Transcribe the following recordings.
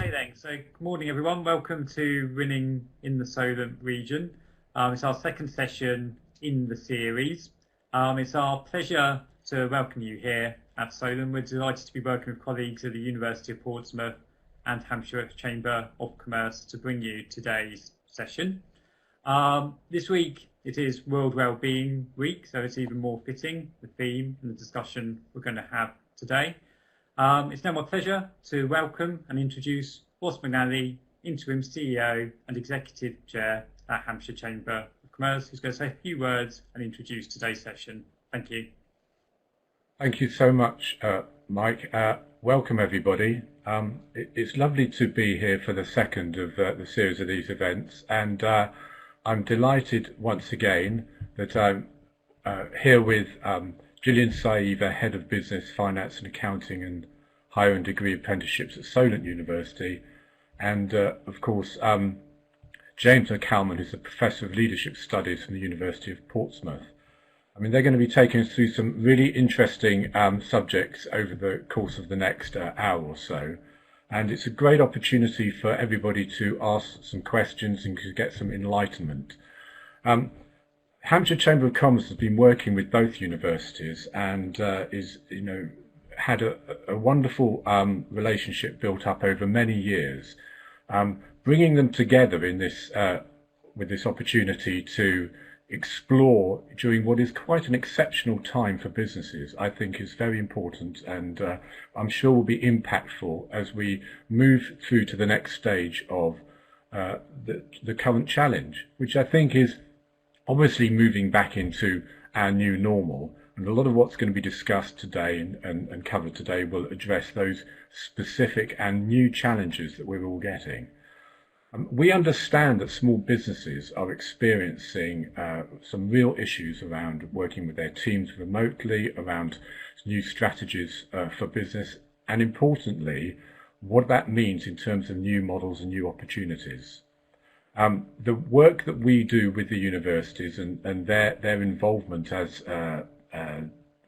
Okay then, so good morning everyone, welcome to Winning in the Solent region. It's our second session in the series. It's our pleasure to welcome you here at Solent. We're delighted to be working with colleagues at the University of Portsmouth and Hampshire Chamber of Commerce to bring you today's session. This week it is World Wellbeing Week, so it's even more fitting, the theme and the discussion we're going to have today. It's now my pleasure to welcome and introduce Ross McNally, Interim CEO and Executive Chair at Hampshire Chamber of Commerce, who's going to say a few words and introduce today's session. Thank you. Thank you so much, Mike. Welcome everybody. It's lovely to be here for the second of the series of these events, and I'm delighted once again that I'm here with Gillian Saiva, Head of Business, Finance and Accounting and Higher and Degree Apprenticeships at Solent University, and of course James McCalman, who's a Professor of Leadership Studies from the University of Portsmouth. I mean, they're going to be taking us through some really interesting subjects over the course of the next hour or so, and it's a great opportunity for everybody to ask some questions and to get some enlightenment. Hampshire Chamber of Commerce has been working with both universities and had a wonderful relationship built up over many years, bringing them together in this with this opportunity to explore during what is quite an exceptional time for businesses, I think is very important, and I'm sure will be impactful as we move through to the next stage of the current challenge, which I think is obviously moving back into our new normal, and a lot of what's going to be discussed today and covered today will address those specific and new challenges that we're all getting. We understand that small businesses are experiencing some real issues around working with their teams remotely, around new strategies for business, and importantly, what that means in terms of new models and new opportunities. The work that we do with the universities and their involvement as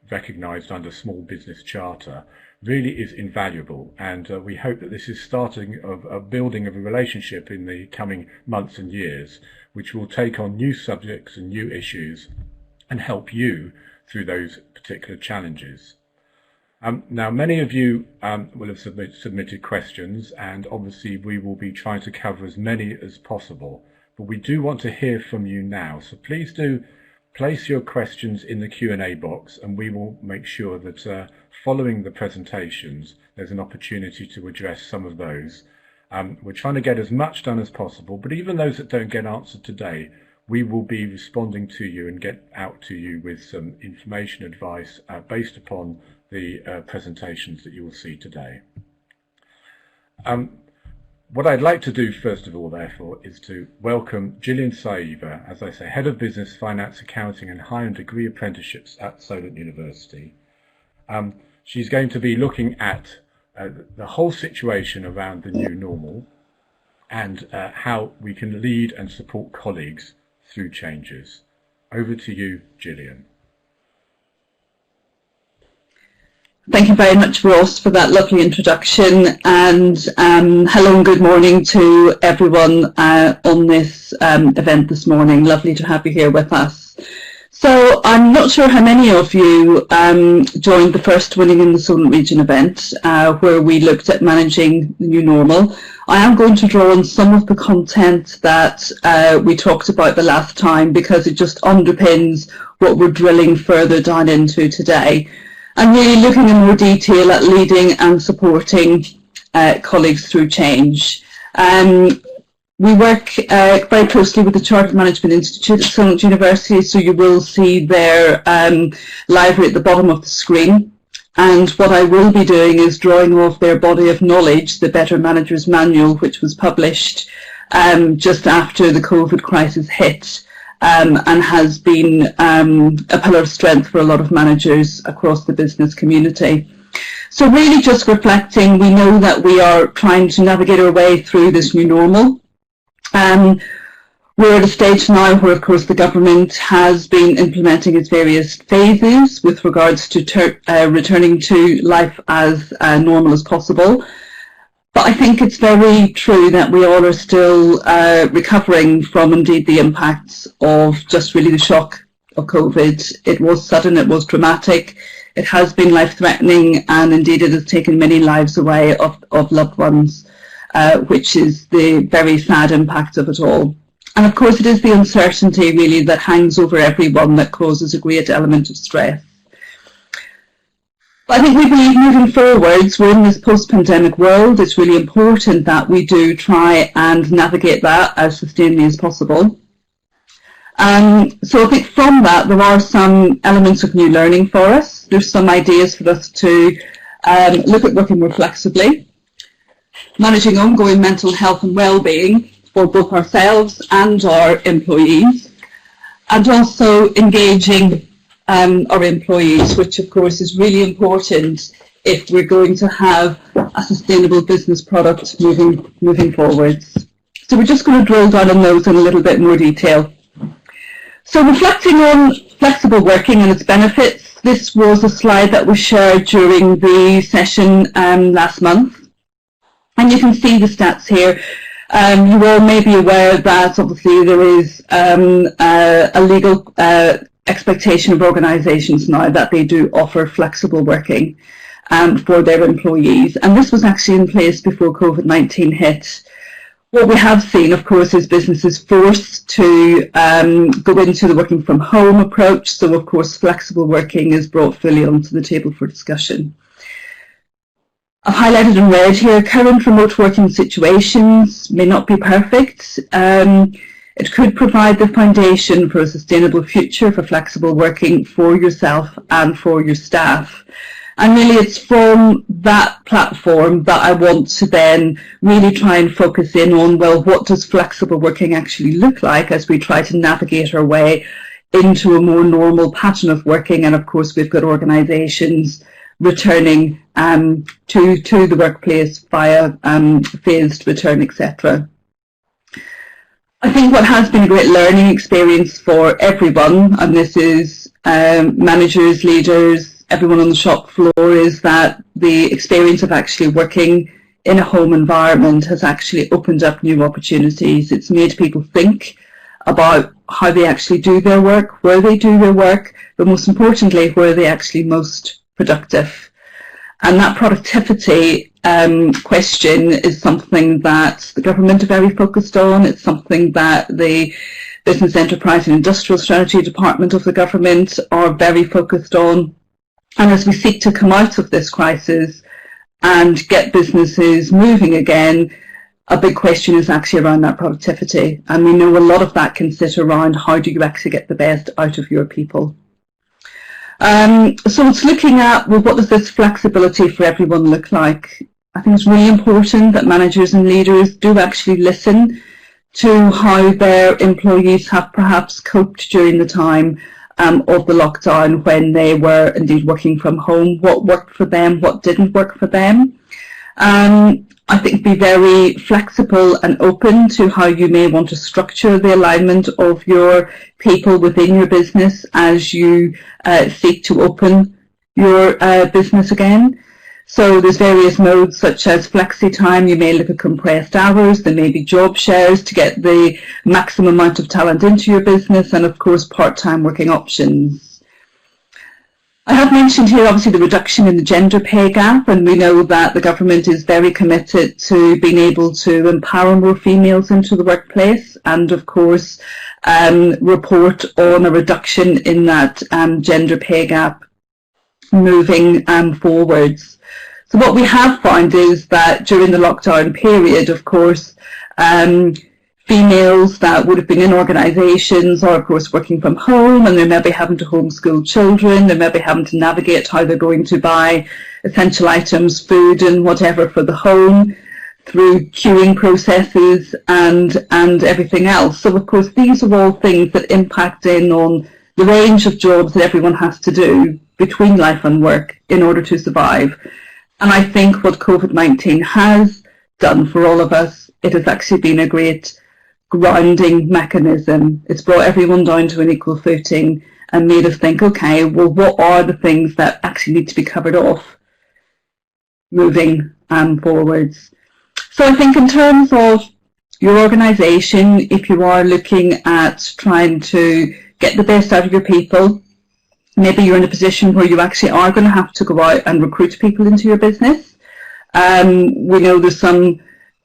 recognised under Small Business Charter really is invaluable, and we hope that this is starting of a building of a relationship in the coming months and years, which will take on new subjects and new issues and help you through those particular challenges. Now, many of you will have submitted questions, and obviously we will be trying to cover as many as possible, but we do want to hear from you now, so please do place your questions in the Q&A box, and we will make sure that following the presentations there's an opportunity to address some of those. We're trying to get as much done as possible, but even those that don't get answered today, we will be responding to you and get out to you with some information advice based upon the presentations that you will see today. What I'd like to do first of all, therefore, is to welcome Gillian Saiva, as I say, Head of Business, Finance, Accounting and Higher and Degree Apprenticeships at Solent University. She's going to be looking at the whole situation around the new normal and how we can lead and support colleagues through changes. Over to you, Gillian. Thank you very much, Ross, for that lovely introduction, and hello and good morning to everyone on this event this morning. Lovely to have you here with us. So I'm not sure how many of you joined the first Winning in the Solent region event where we looked at managing the new normal. I am going to draw on some of the content that we talked about the last time because it just underpins what we're drilling further down into today, and really looking in more detail at leading and supporting colleagues through change. We work very closely with the Chartered Management Institute at Solent University, so you will see their library at the bottom of the screen. And what I will be doing is drawing off their body of knowledge, the Better Managers Manual, which was published just after the COVID crisis hit, and has been a pillar of strength for a lot of managers across the business community. So really just reflecting, we know that we are trying to navigate our way through this new normal. We're at a stage now where, of course, the government has been implementing its various phases with regards to returning to life as normal as possible. But I think it's very true that we all are still recovering from indeed the impacts of just really the shock of COVID. It was sudden, it was dramatic, it has been life-threatening, and indeed it has taken many lives away of loved ones, which is the very sad impact of it all. And of course it is the uncertainty really that hangs over everyone that causes a great element of stress. But I think we believe moving forwards, we're in this post-pandemic world, it's really important that we do try and navigate that as sustainably as possible. So I think from that there are some elements of new learning for us. There's some ideas for us to look at working more flexibly, managing ongoing mental health and well-being for both ourselves and our employees, and also engaging our employees, which of course is really important if we're going to have a sustainable business product moving forwards. So we're just going to drill down on those in a little bit more detail. So reflecting on flexible working and its benefits, this was a slide that was shared during the session last month. And you can see the stats here. You all may be aware that obviously there is a legal expectation of organisations now that they do offer flexible working for their employees. And this was actually in place before COVID-19 hit. What we have seen, of course, is businesses forced to go into the working from home approach. So, of course, flexible working is brought fully onto the table for discussion. I've highlighted in red here, current remote working situations may not be perfect. It could provide the foundation for a sustainable future for flexible working for yourself and for your staff. And really it's from that platform that I want to then really try and focus in on, well, what does flexible working actually look like as we try to navigate our way into a more normal pattern of working. And of course we've got organisations returning to the workplace via phased return, etc. I think what has been a great learning experience for everyone, and this is managers, leaders, everyone on the shop floor, is that the experience of actually working in a home environment has actually opened up new opportunities. It's made people think about how they actually do their work, where they do their work, but most importantly, where they're actually most productive. And that productivity question is something that the government are very focused on. It's something that the Business, Enterprise and Industrial Strategy Department of the government are very focused on. And as we seek to come out of this crisis and get businesses moving again, a big question is actually around that productivity. And we know a lot of that can sit around how do you actually get the best out of your people. So it's looking at, well, what does this flexibility for everyone look like? I think it's really important that managers and leaders do actually listen to how their employees have perhaps coped during the time of the lockdown when they were indeed working from home, what worked for them, what didn't work for them. I think be very flexible and open to how you may want to structure the alignment of your people within your business as you seek to open your business again. So there's various modes such as flexi time. You may look at compressed hours. There may be job shares to get the maximum amount of talent into your business, and of course part-time working options. I have mentioned here obviously the reduction in the gender pay gap, and we know that the government is very committed to being able to empower more females into the workplace and of course report on a reduction in that gender pay gap moving forwards. So what we have found is that during the lockdown period, of course, females that would have been in organisations are of course working from home, and they may be having to homeschool children, they may be having to navigate how they're going to buy essential items, food and whatever for the home through queuing processes and everything else. So of course these are all things that impact in on the range of jobs that everyone has to do between life and work in order to survive. And I think what COVID-19 has done for all of us, it has actually been a great grounding mechanism. It's brought everyone down to an equal footing and made us think, okay, well, what are the things that actually need to be covered off moving forwards? So I think in terms of your organisation, if you are looking at trying to get the best out of your people, maybe you're in a position where you actually are going to have to go out and recruit people into your business. We know there's some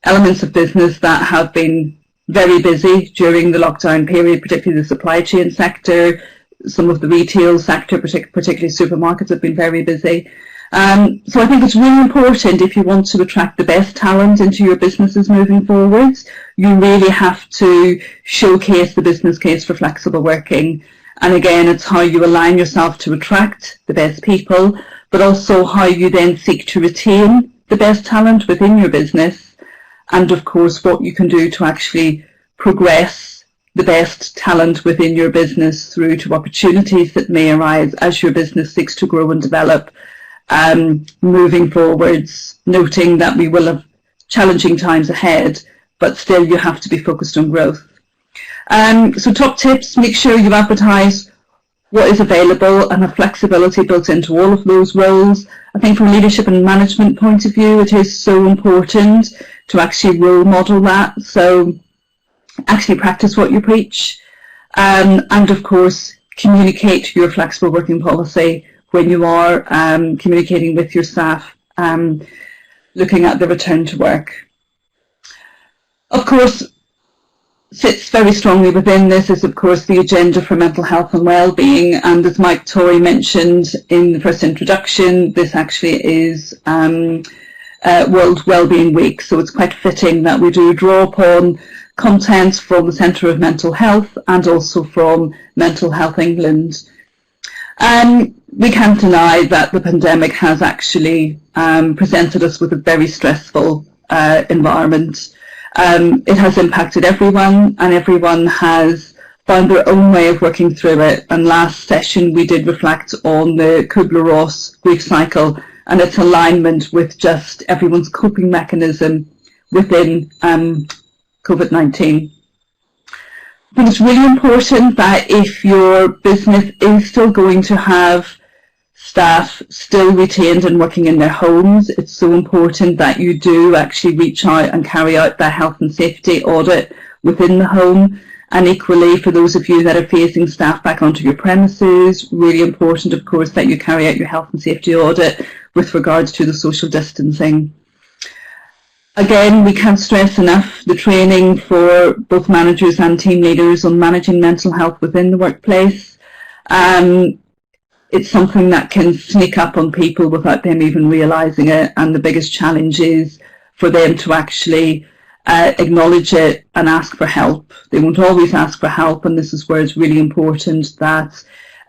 elements of business that have been very busy during the lockdown period, particularly the supply chain sector. Some of the retail sector, particularly supermarkets, have been very busy. So I think it's really important, if you want to attract the best talent into your businesses moving forwards, you really have to showcase the business case for flexible working. And again, it's how you align yourself to attract the best people, but also how you then seek to retain the best talent within your business, and of course what you can do to actually progress the best talent within your business through to opportunities that may arise as your business seeks to grow and develop. Moving forwards, noting that we will have challenging times ahead, but still you have to be focused on growth. So top tips: make sure you advertise what is available and have flexibility built into all of those roles. I think from a leadership and management point of view, it is so important to actually role model that. So actually practice what you preach, and of course communicate your flexible working policy when you are communicating with your staff, looking at the return to work. Of course, sits very strongly within this is of course the agenda for mental health and wellbeing, and as Mike Torrey mentioned in the first introduction, this actually is World Wellbeing Week, so it's quite fitting that we do draw upon content from the Centre of Mental Health and also from Mental Health England. We can't deny that the pandemic has actually presented us with a very stressful environment. It has impacted everyone, and everyone has found their own way of working through it. And last session we did reflect on the Kubler-Ross grief cycle and its alignment with just everyone's coping mechanism within COVID-19. I think it's really important that if your business is still going to have staff still retained and working in their homes, it's so important that you do actually reach out and carry out that health and safety audit within the home. And equally, for those of you that are phasing staff back onto your premises, really important, of course, that you carry out your health and safety audit with regards to the social distancing. Again, we can't stress enough the training for both managers and team leaders on managing mental health within the workplace. It's something that can sneak up on people without them even realising it, and the biggest challenge is for them to actually acknowledge it and ask for help. They won't always ask for help, and this is where it's really important that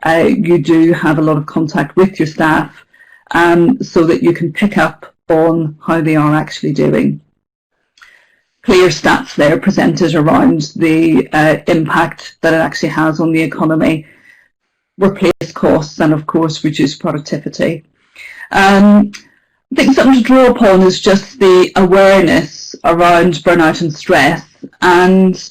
you do have a lot of contact with your staff so that you can pick up on how they are actually doing. Clear stats there presented around the impact that it actually has on the economy, workplace costs, and of course reduced productivity. I think something to draw upon is just the awareness around burnout and stress, and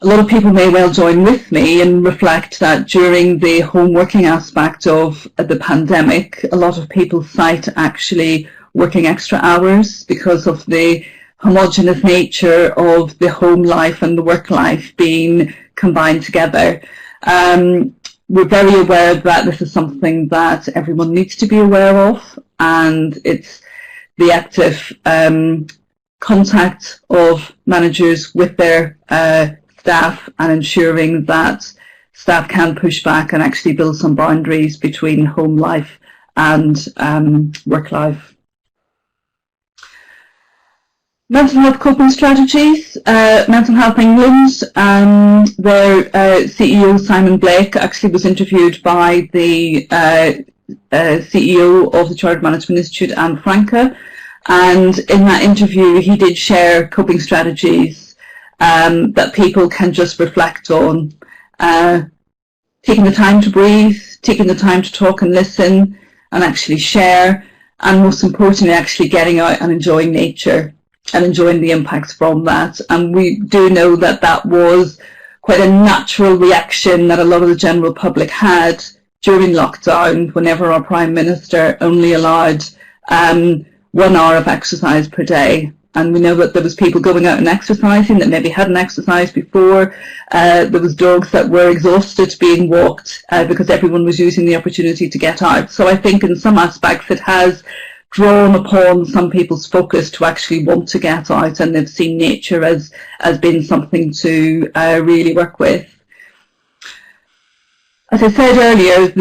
a lot of people may well join with me and reflect that during the home working aspect of the pandemic, a lot of people cite actually working extra hours because of the homogeneous nature of the home life and the work life being combined together. We're very aware that this is something that everyone needs to be aware of, and it's the active contact of managers with their staff and ensuring that staff can push back and actually build some boundaries between home life and work life. Mental health coping strategies. Mental Health England, their CEO Simon Blake actually was interviewed by the CEO of the Chartered Management Institute, Anne Franca, and in that interview he did share coping strategies that people can just reflect on. Taking the time to breathe, taking the time to talk and listen and actually share, and most importantly actually getting out and enjoying nature and enjoying the impacts from that. And we do know that that was quite a natural reaction that a lot of the general public had during lockdown, whenever our Prime Minister only allowed 1 hour of exercise per day. And we know that there was people going out and exercising that maybe hadn't exercised before. There was dogs that were exhausted being walked because everyone was using the opportunity to get out. So I think in some aspects it has drawn upon some people's focus to actually want to get out, and they've seen nature as being something to really work with. As I said earlier,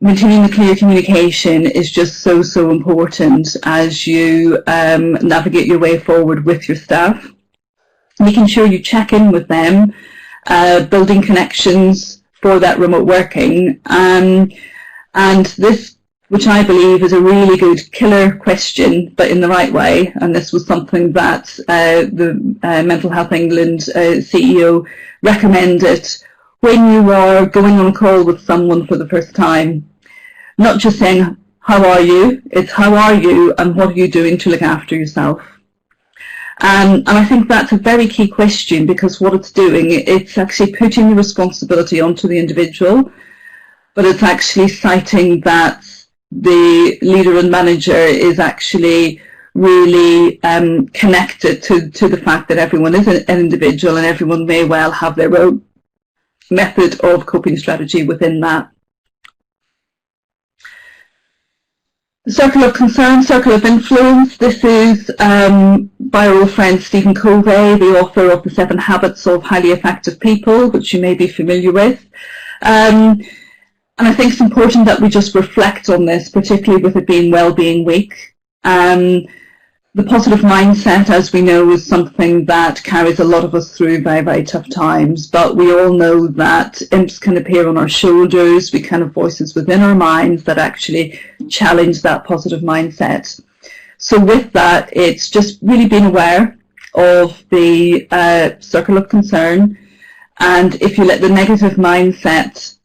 maintaining the clear communication is just so important as you navigate your way forward with your staff. Making sure you check in with them, building connections for that remote working, and this, which I believe is a really good killer question, but in the right way, and this was something that the Mental Health England CEO recommended when you are going on a call with someone for the first time. Not just saying, how are you? It's how are you and what are you doing to look after yourself? And I think that's a very key question, because what it's doing, it's actually putting the responsibility onto the individual, but it's actually citing that the leader and manager is actually really connected to the fact that everyone is an individual and everyone may well have their own method of coping strategy within that. The circle of concern, circle of influence. This is by our old friend Stephen Covey, the author of The 7 Habits of Highly Effective People, which you may be familiar with. And I think it's important that we just reflect on this, particularly with it being Wellbeing Week. The positive mindset, as we know, is something that carries a lot of us through very tough times, but we all know that imps can appear on our shoulders. We can have voices within our minds that actually challenge that positive mindset. So with that, it's just really being aware of the circle of concern, and if you let the negative mindset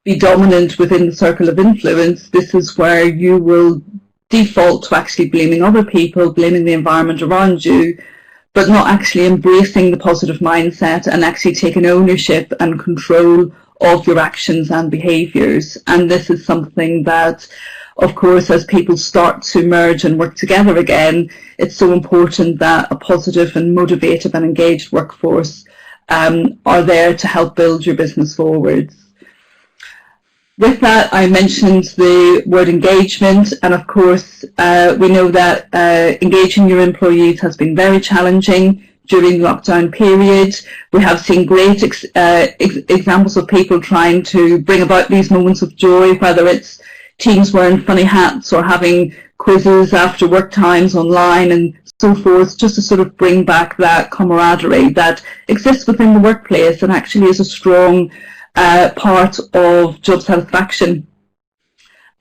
be dominant within the circle of influence, this is where you will default to actually blaming other people, blaming the environment around you, but not actually embracing the positive mindset and actually taking ownership and control of your actions and behaviours. And this is something that, of course, as people start to merge and work together again, it's so important that a positive and motivated and engaged workforce are there to help build your business forwards. With that, I mentioned the word engagement, and of course we know that engaging your employees has been very challenging during the lockdown period. We have seen great examples of people trying to bring about these moments of joy, whether it's teams wearing funny hats or having quizzes after work times online and so forth, just to sort of bring back that camaraderie that exists within the workplace and actually is a strong part of job satisfaction,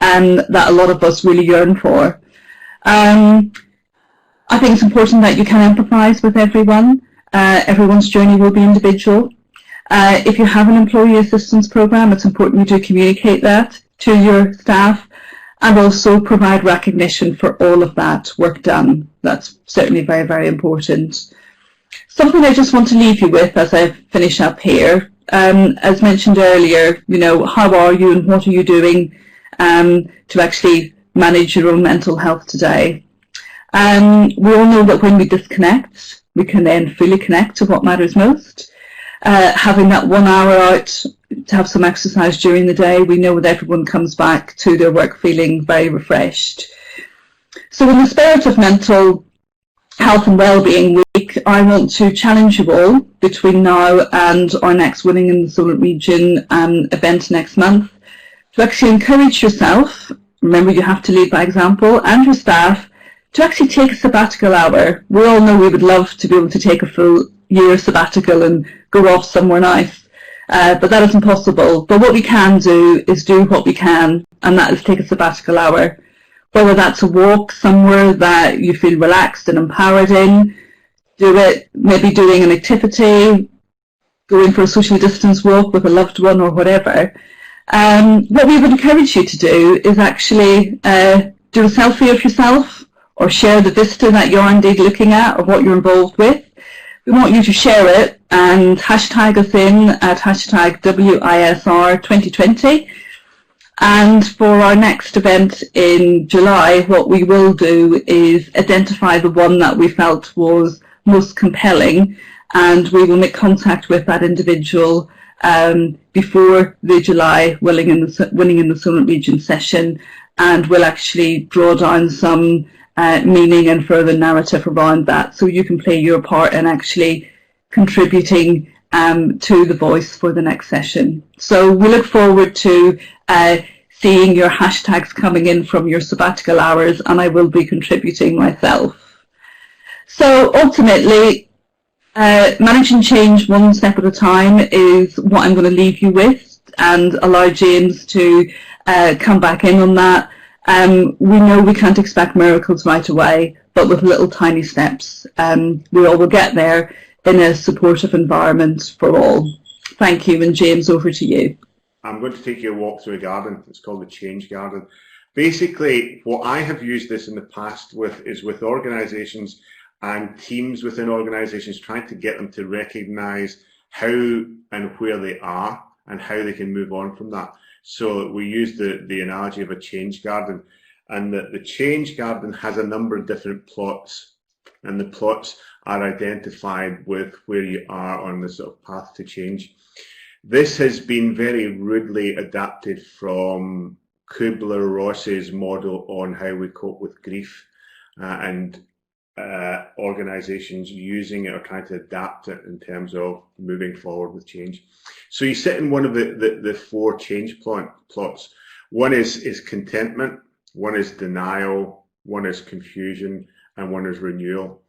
and that a lot of us really yearn for. I think it's important that you can empathise with everyone. Everyone's journey will be individual. If you have an employee assistance programme, it's important you do communicate that to your staff and also provide recognition for all of that work done. That's certainly very important. Something I just want to leave you with as I finish up here. As mentioned earlier, you know, how are you and what are you doing to actually manage your own mental health today? We all know that when we disconnect, we can then fully connect to what matters most. Having that 1 hour out to have some exercise during the day, we know that everyone comes back to their work feeling very refreshed. So in the spirit of Mental Health and Wellbeing Week, I want to challenge you all between now and our next Winning in the Solent region event next month to actually encourage yourself, remember you have to lead by example, and your staff to actually take a sabbatical hour. We all know we would love to be able to take a full year sabbatical and go off somewhere nice, but that isn't possible. But what we can do is do what we can, and that is take a sabbatical hour. Whether that's a walk somewhere that you feel relaxed and empowered in, do it, maybe doing an activity, going for a socially distanced walk with a loved one or whatever. What we would encourage you to do is actually do a selfie of yourself or share the vista that you're indeed looking at or what you're involved with. We want you to share it and hashtag us in at hashtag WISR 2020. And for our next event in July, what we will do is identify the one that we felt was most compelling, and we will make contact with that individual before the July Winning in the Solent Region session, and we'll actually draw down some meaning and further narrative around that, so you can play your part in actually contributing to the voice for the next session. So we look forward to seeing your hashtags coming in from your sabbatical hours, and I will be contributing myself. So ultimately, managing change one step at a time is what I'm going to leave you with, and allow James to come back in on that. We know we can't expect miracles right away, but with little tiny steps, we all will get there in a supportive environment for all. Thank you, and James, over to you. I'm going to take you a walk through a garden. It's called the Change Garden. Basically, what I have used this in the past with is with organisations and teams within organisations, trying to get them to recognise how and where they are and how they can move on from that. So we use the analogy of a change garden, and the change garden has a number of different plots, and the plots are identified with where you are on the sort of path to change. This has been very rudely adapted from Kubler-Ross's model on how we cope with grief, and organisations using it or trying to adapt it in terms of moving forward with change. So you sit in one of the four change plots. One is contentment, one is denial, one is confusion, and one is renewal.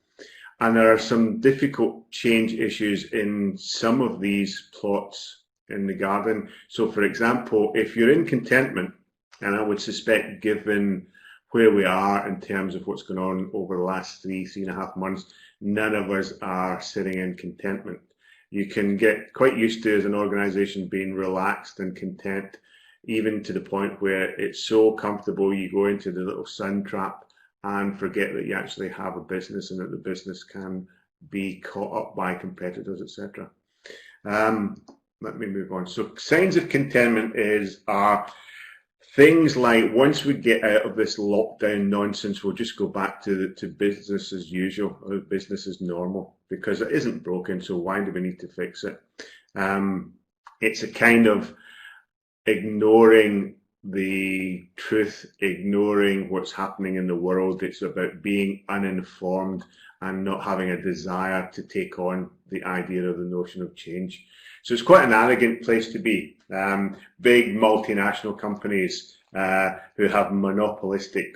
And there are some difficult change issues in some of these plots in the garden. So for example, if you're in contentment, and I would suspect given where we are in terms of what's going on over the last 3.5 months, none of us are sitting in contentment. You can get quite used to, as an organisation, being relaxed and content, even to the point where it's so comfortable you go into the little sun trap and forget that you actually have a business and that the business can be caught up by competitors, etc. Let me move on. So signs of contentment are things like, once we get out of this lockdown nonsense, we'll just go back to business as usual, or business as normal, because it isn't broken, so why do we need to fix it? It's a kind of ignoring the truth, ignoring what's happening in the world. It's about being uninformed and not having a desire to take on the idea of the notion of change. So it's quite an arrogant place to be. Big multinational companies who have monopolistic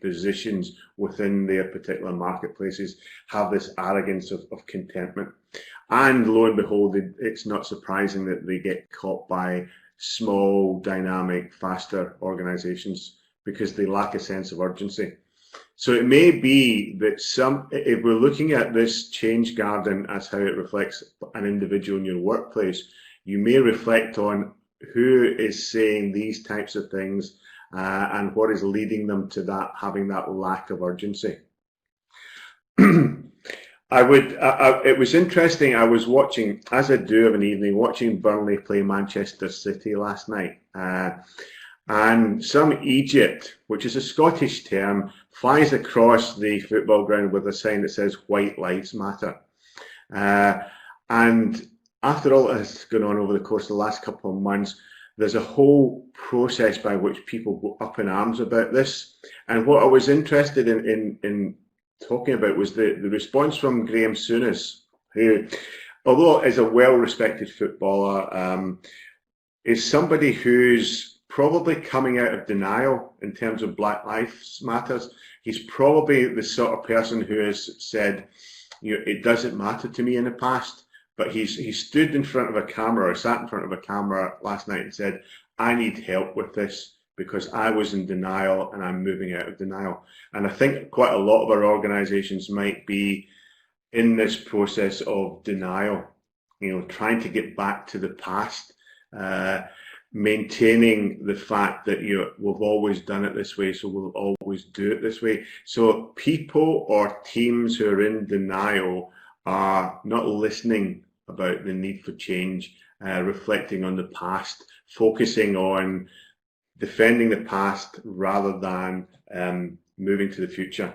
positions within their particular marketplaces have this arrogance of contentment. And lo and behold, it's not surprising that they get caught by small, dynamic, faster organisations because they lack a sense of urgency. So it may be that if we're looking at this change garden as how it reflects an individual in your workplace, you may reflect on who is saying these types of things and what is leading them to that, having that lack of urgency. It was interesting. I was watching, as I do of an evening, watching Burnley play Manchester City last night. And some Egypt, which is a Scottish term, flies across the football ground with a sign that says "White Lives Matter." And after all that has gone on over the course of the last couple of months, there's a whole process by which people go up in arms about this. And what I was interested in talking about was the response from Graham Souness, who, although is a well-respected footballer, is somebody who's probably coming out of denial in terms of Black Lives Matters. He's probably the sort of person who has said, you know, it doesn't matter to me in the past, but he stood in front of a camera, or sat in front of a camera last night and said, I need help with this because I was in denial and I'm moving out of denial. And I think quite a lot of our organisations might be in this process of denial, you know, trying to get back to the past, maintaining the fact that we've always done it this way, so we'll always do it this way. So people or teams who are in denial are not listening about the need for change reflecting on the past, focusing on defending the past rather than moving to the future.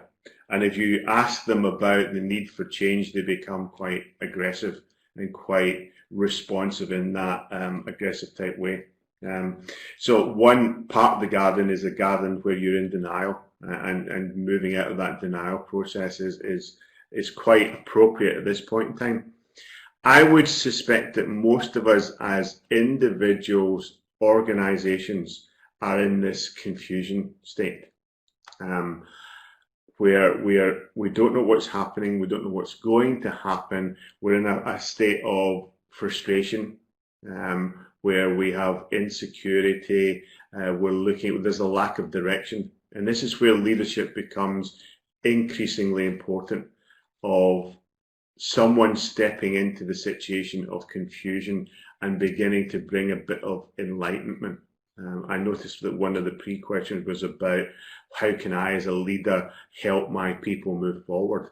And if you ask them about the need for change, they become quite aggressive and quite responsive in that aggressive type way. So one part of the garden is a garden where you're in denial, and moving out of that denial process is quite appropriate at this point in time. I would suspect that most of us as individuals, organisations, are in this confusion state, where we don't know what's happening, we don't know what's going to happen. We're in a state of frustration, where we have insecurity. There's a lack of direction, and this is where leadership becomes increasingly important, of someone stepping into the situation of confusion and beginning to bring a bit of enlightenment. I noticed that one of the pre-questions was about how can I as a leader help my people move forward?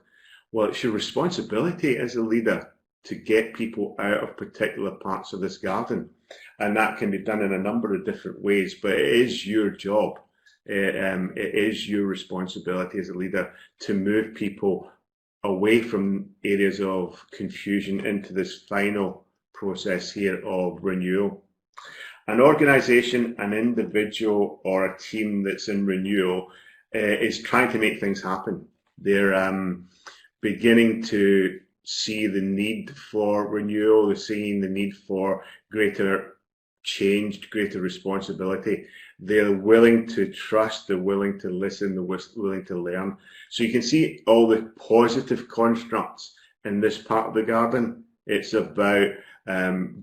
Well, it's your responsibility as a leader to get people out of particular parts of this garden, and that can be done in a number of different ways, but it is your job. It is your responsibility as a leader to move people away from areas of confusion into this final process here of renewal. An organisation, an individual, or a team that's in renewal is trying to make things happen. They're beginning to see the need for renewal, they're seeing the need for greater change, greater responsibility. They're willing to trust, they're willing to listen, they're willing to learn. So you can see all the positive constructs in this part of the garden. It's about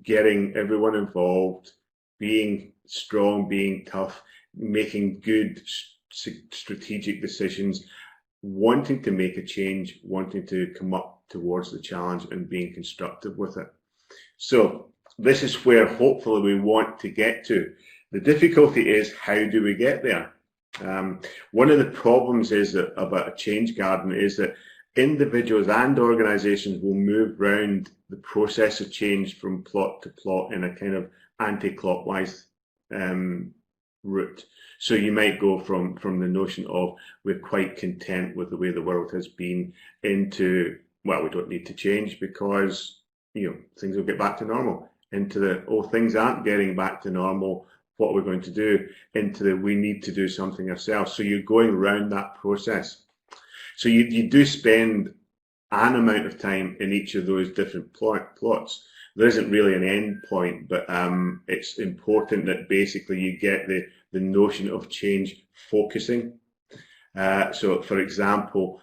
getting everyone involved, being strong, being tough, making good strategic decisions, wanting to make a change, wanting to come up towards the challenge and being constructive with it. So this is where hopefully we want to get to. The difficulty is, how do we get there? One of the problems is that about a change garden is that individuals and organisations will move around the process of change from plot to plot in a kind of anti-clockwise route. So you might go from the notion of we're quite content with the way the world has been into, well, we don't need to change because, you know, things will get back to normal, into the, oh, things aren't getting back to normal, what we're going to do, into the, we need to do something ourselves. So you're going around that process. So you do spend an amount of time in each of those different plots. There isn't really an end point, but it's important that basically you get the notion of change focusing. So for example,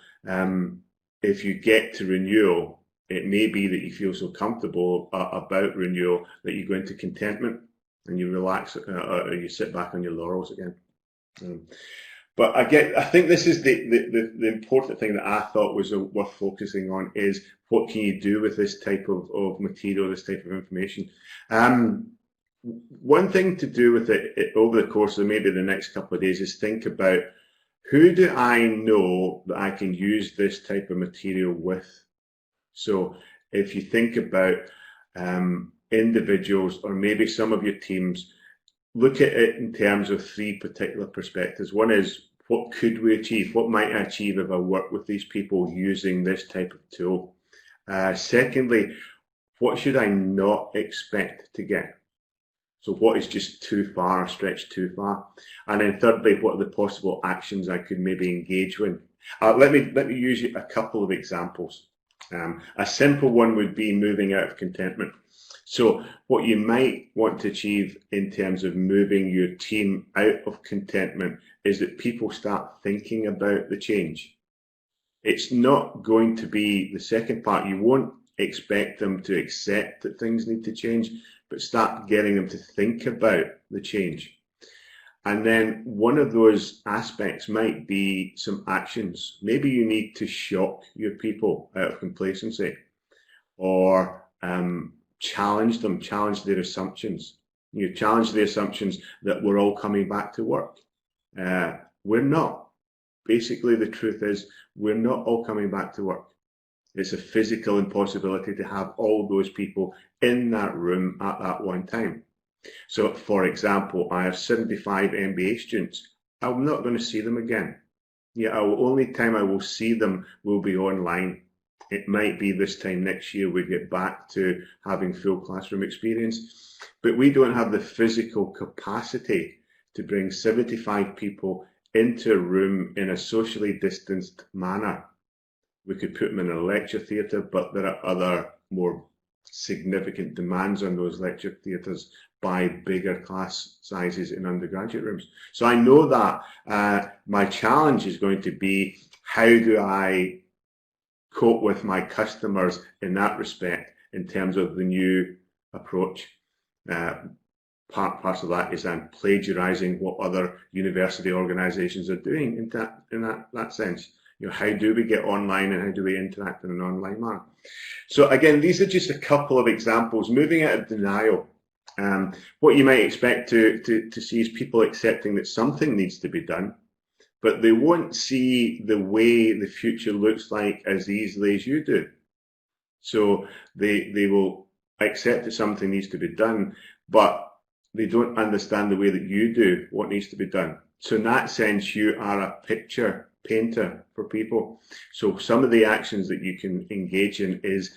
if you get to renewal, it may be that you feel so comfortable about renewal that you go into contentment and you relax, or you sit back on your laurels again. But I think this is the important thing that I thought was worth focusing on, is what can you do with this type of material, this type of information. One thing to do with it over the course of maybe the next couple of days is think about, who do I know that I can use this type of material with? So if you think about individuals or maybe some of your teams, look at it in terms of three particular perspectives. One is, what could we achieve? What might I achieve if I work with these people using this type of tool? Secondly, what should I not expect to get? So what is just too far, stretched too far? And then thirdly, what are the possible actions I could maybe engage with? Let me use a couple of examples. A simple one would be moving out of contentment. So what you might want to achieve in terms of moving your team out of contentment is that people start thinking about the change. It's not going to be the second part. You won't expect them to accept that things need to change, but start getting them to think about the change. And then one of those aspects might be some actions. Maybe you need to shock your people out of complacency, or challenge them, challenge their assumptions. You challenge the assumptions that we're all coming back to work. We're not. Basically, the truth is we're not all coming back to work. It's a physical impossibility to have all those people in that room at that one time. So, for example, I have 75 MBA students. I'm not going to see them again. Yeah, only time I will see them will be online. It might be this time next year we get back to having full classroom experience, but we don't have the physical capacity to bring 75 people into a room in a socially distanced manner. We could put them in a lecture theatre, but there are other more significant demands on those lecture theatres by bigger class sizes in undergraduate rooms. So I know that my challenge is going to be, how do I cope with my customers in that respect in terms of the new approach? Part of that is I'm plagiarizing what other university organizations are doing in that sense. You know, how do we get online and how do we interact in an online manner? So again, these are just a couple of examples. Moving out of denial, what you might expect to see is people accepting that something needs to be done, but they won't see the way the future looks like as easily as you do. So they will accept that something needs to be done, but they don't understand the way that you do what needs to be done. So in that sense, you are a picture painter for people. So some of the actions that you can engage in is,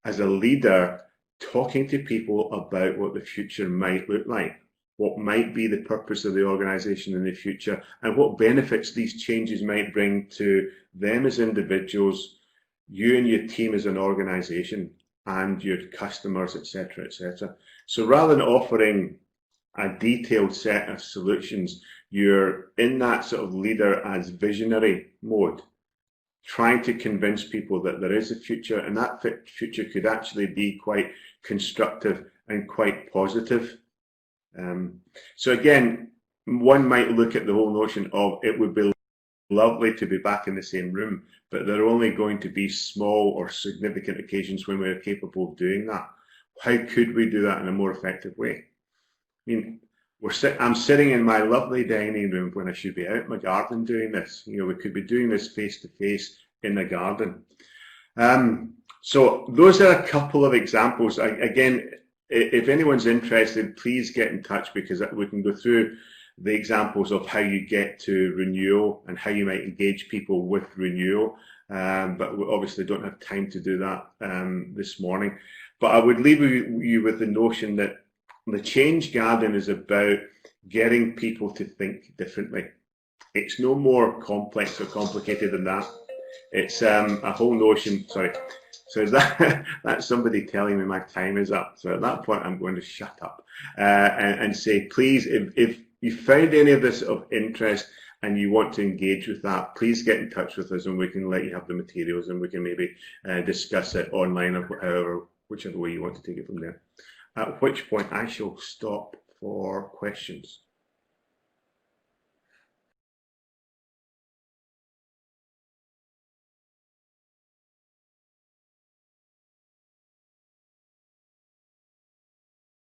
as a leader, talking to people about what the future might look like, what might be the purpose of the organization in the future, and what benefits these changes might bring to them as individuals, you and your team as an organization, and your customers, etc., etc. So rather than offering a detailed set of solutions, you're in that sort of leader as visionary mode, trying to convince people that there is a future, and that future could actually be quite constructive and quite positive. So again, one might look at the whole notion of, it would be lovely to be back in the same room, but there are only going to be small or significant occasions when we're capable of doing that. How could we do that in a more effective way? I mean, I'm sitting in my lovely dining room when I should be out in my garden doing this. You know, we could be doing this face to face in the garden. So those are a couple of examples. Again, if anyone's interested, please get in touch, because we can go through the examples of how you get to Renewal and how you might engage people with Renewal. But we obviously don't have time to do that this morning. But I would leave you with the notion that the Change Garden is about getting people to think differently. It's no more complex or complicated than that. It's a whole notion. Sorry. So is that's somebody telling me my time is up. So at that point, I'm going to shut up and say, please, if you found any of this of interest and you want to engage with that, please get in touch with us and we can let you have the materials and we can maybe discuss it online or whichever way you want to take it from there. At which point I shall stop for questions.